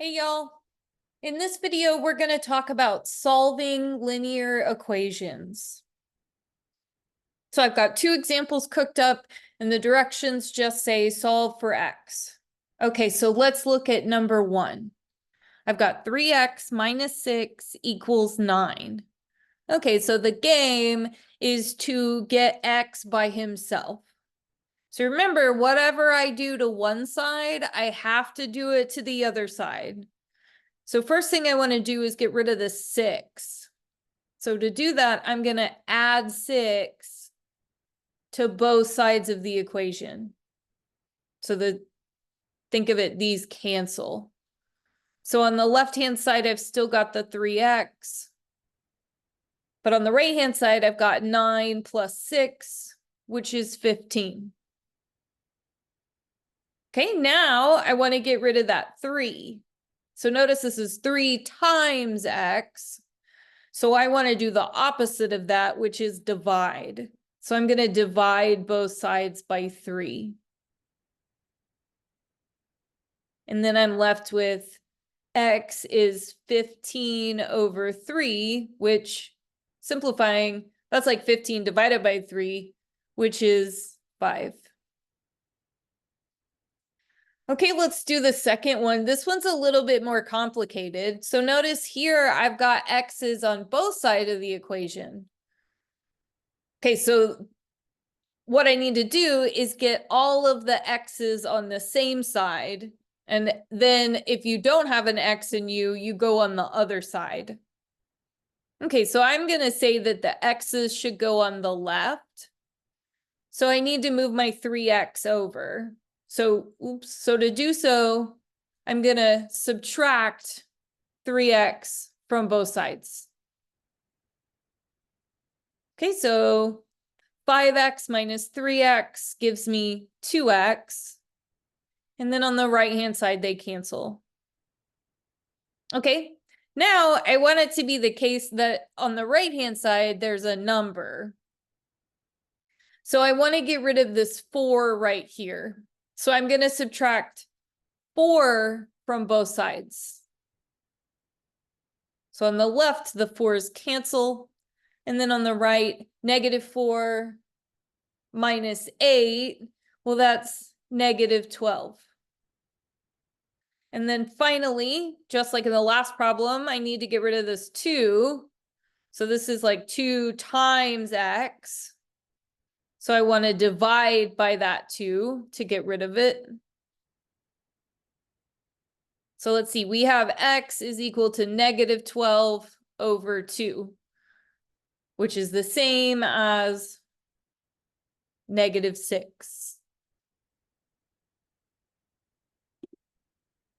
Hey y'all. In this video, we're going to talk about solving linear equations. So I've got two examples cooked up and the directions just say solve for x. Okay, so let's look at number 1. I've got 3x minus 6 equals 9. Okay, so the game is to get x by himself. So remember, whatever I do to one side, I have to do it to the other side. So first thing I want to do is get rid of the 6. So to do that, I'm going to add 6 to both sides of the equation. So think of it, these cancel. So on the left-hand side, I've still got the 3x. But on the right-hand side, I've got 9 plus 6, which is 15. Okay, now I want to get rid of that 3. So notice this is 3 times x. So I want to do the opposite of that, which is divide. So I'm going to divide both sides by 3. And then I'm left with x is 15 over 3, which, simplifying, that's like 15 divided by 3, which is 5. Okay, let's do the second one. This one's a little bit more complicated. So notice here, I've got x's on both sides of the equation. Okay, so what I need to do is get all of the x's on the same side. And then if you don't have an x in you go on the other side. Okay, so I'm going to say that the x's should go on the left. So I need to move my 3x over. So to do so, I'm going to subtract 3x from both sides. Okay, so 5x minus 3x gives me 2x. And then on the right-hand side, they cancel. Okay, now I want it to be the case that on the right-hand side, there's a number. So I want to get rid of this 4 right here. So I'm going to subtract 4 from both sides. So on the left, the 4's cancel. And then on the right, negative 4 minus 8, well, that's negative 12. And then finally, just like in the last problem, I need to get rid of this 2. So this is like 2 times x. So I want to divide by that 2 to get rid of it. So let's see, we have x is equal to negative 12 over 2, which is the same as negative 6.